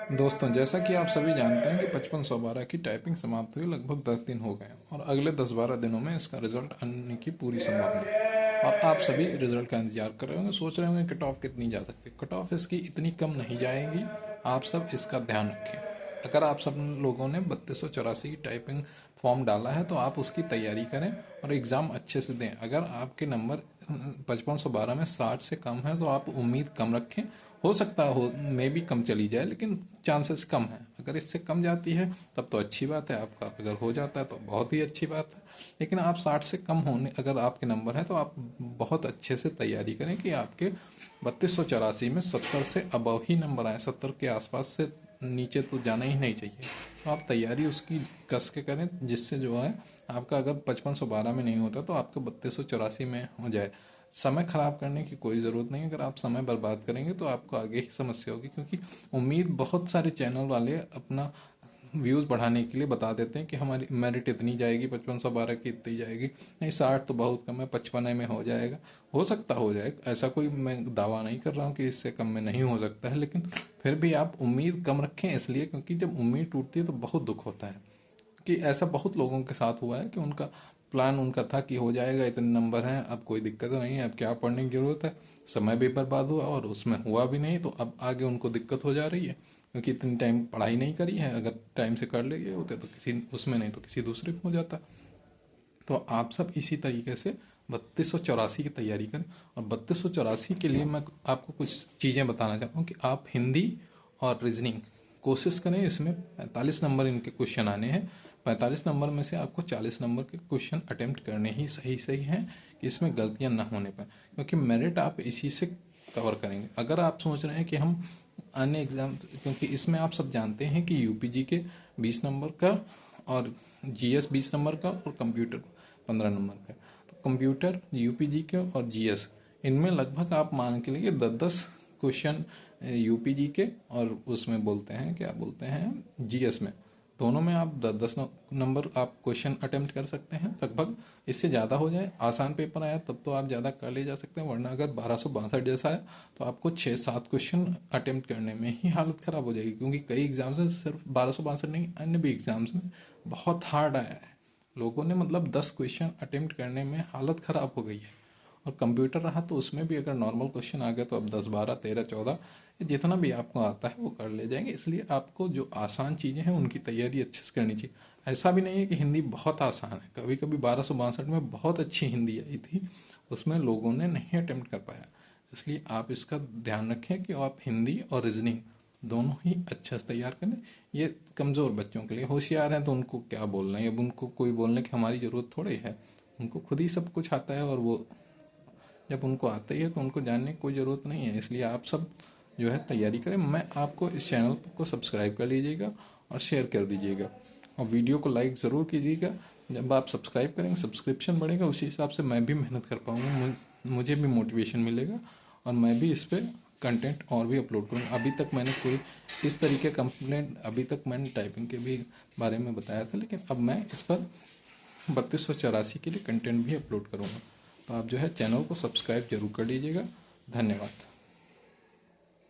दोस्तों, जैसा कि आप सभी जानते हैं कि 5512 की टाइपिंग समाप्त हुई लगभग 10 दिन हो गए हैं और अगले 10-12 दिनों में इसका रिजल्ट आने की पूरी संभावना है। और आप सभी रिजल्ट का इंतजार कर रहे होंगे, सोच रहे होंगे कट ऑफ कितनी जा सकती है। कट ऑफ इसकी इतनी कम नहीं जाएगी, आप सब इसका ध्यान रखें। अगर आप सब लोगों ने 3284 की टाइपिंग फॉर्म डाला है तो आप उसकी तैयारी करें और एग्ज़ाम अच्छे से दें। अगर आपके नंबर 5512 में 60 से कम है तो आप उम्मीद कम रखें। हो सकता हो मे भी कम चली जाए, लेकिन चांसेस कम है। अगर इससे कम जाती है तब तो अच्छी बात है आपका, अगर हो जाता है तो बहुत ही अच्छी बात है। लेकिन आप 60 से कम होने अगर आपके नंबर है तो आप बहुत अच्छे से तैयारी करें कि आपके 3284 में 70 से अबव ही नंबर आए। 70 के आसपास से नीचे तो जाना ही नहीं चाहिए। तो आप तैयारी उसकी कस के करें, जिससे जो है आपका अगर 5512 में नहीं होता तो आपका 3284 में हो जाए। समय खराब करने की कोई ज़रूरत नहीं। अगर आप समय बर्बाद करेंगे तो आपको आगे ही समस्या होगी, क्योंकि उम्मीद बहुत सारे चैनल वाले अपना व्यूज़ बढ़ाने के लिए बता देते हैं कि हमारी मेरिट इतनी जाएगी, 5512 की इतनी जाएगी। नहीं, 60 तो बहुत कम है, 55 में हो जाएगा। हो सकता हो जाए, ऐसा कोई मैं दावा नहीं कर रहा हूँ कि इससे कम में नहीं हो सकता है, लेकिन फिर भी आप उम्मीद कम रखें। इसलिए क्योंकि जब उम्मीद टूटती है तो बहुत दुख होता है। कि ऐसा बहुत लोगों के साथ हुआ है कि उनका प्लान उनका था कि हो जाएगा, इतने नंबर हैं, अब कोई दिक्कत नहीं है, अब क्या पढ़ने की ज़रूरत है। समय भी बर्बाद हुआ और उसमें हुआ भी नहीं, तो अब आगे उनको दिक्कत हो जा रही है, क्योंकि इतनी टाइम पढ़ाई नहीं करी है। अगर टाइम से कर ले गए होते तो किसी उसमें नहीं तो किसी दूसरे में हो जाता। तो आप सब इसी तरीके से 3284 की तैयारी करें। और 3284 के लिए मैं आपको कुछ चीज़ें बताना चाहता हूँ कि आप हिंदी और रीजनिंग कोशिश करें। इसमें 45 नंबर इनके क्वेश्चन आने हैं। 45 नंबर में से आपको 40 नंबर के क्वेश्चन अटेम्प्ट करने ही सही सही हैं, कि इसमें गलतियां ना होने पाए, क्योंकि मेरिट आप इसी से कवर करेंगे। अगर आप सोच रहे हैं कि हम अन्य एग्जाम, क्योंकि इसमें आप सब जानते हैं कि यूपीजी के 20 नंबर का और जीएस 20 नंबर का और कंप्यूटर 15 नंबर का। तो कंप्यूटर, यूपीजी के और जीएस, इनमें लगभग आप मान के लिए 10-10 क्वेश्चन यूपीजी के और उसमें बोलते हैं क्या बोलते हैं जीएस में, दोनों में आप 10-10 नंबर आप क्वेश्चन अटेम्प्ट कर सकते हैं। लगभग इससे ज़्यादा हो जाए, आसान पेपर आया तब तो आप ज़्यादा कर ले जा सकते हैं, वरना अगर 1262 जैसा है तो आपको 6-7 क्वेश्चन अटेम्प्ट करने में ही हालत ख़राब हो जाएगी। क्योंकि कई एग्जाम्स में सिर्फ 1262 नहीं, अन्य भी एग्जाम्स में बहुत हार्ड आया है। लोगों ने मतलब 10 क्वेश्चन अटेम्प्ट करने में हालत ख़राब हो गई है। और कंप्यूटर रहा तो उसमें भी अगर नॉर्मल क्वेश्चन आ गए तो अब 10, 12, 13, 14 जितना भी आपको आता है वो कर ले जाएंगे। इसलिए आपको जो आसान चीज़ें हैं उनकी तैयारी अच्छे से करनी चाहिए। ऐसा भी नहीं है कि हिंदी बहुत आसान है। कभी कभी 1262 में बहुत अच्छी हिंदी आई थी, उसमें लोगों ने नहीं अटेम्प्ट कर पाया। इसलिए आप इसका ध्यान रखें कि आप हिंदी और रीजनिंग दोनों ही अच्छे से तैयार करें। ये कमज़ोर बच्चों के लिए, होशियार हैं तो उनको क्या बोलना है, अब उनको कोई बोलने की हमारी ज़रूरत थोड़ी है। उनको खुद ही सब कुछ आता है, और वो जब उनको आता ही है तो उनको जानने की कोई ज़रूरत नहीं है। इसलिए आप सब जो है तैयारी करें। मैं आपको इस चैनल को सब्सक्राइब कर लीजिएगा और शेयर कर दीजिएगा, और वीडियो को लाइक ज़रूर कीजिएगा। जब आप सब्सक्राइब करेंगे, सब्सक्रिप्शन बढ़ेगा, उसी हिसाब से मैं भी मेहनत कर पाऊँगा, मुझे भी मोटिवेशन मिलेगा, और मैं भी इस पर कंटेंट और भी अपलोड करूँगा। अभी तक मैंने कोई इस तरीके कंप्लेंट, अभी तक मैंने टाइपिंग के भी बारे में बताया था, लेकिन अब मैं इस पर 3284 के लिए कंटेंट भी अपलोड करूँगा। तो आप जो है चैनल को सब्सक्राइब जरूर कर लीजिएगा। धन्यवाद।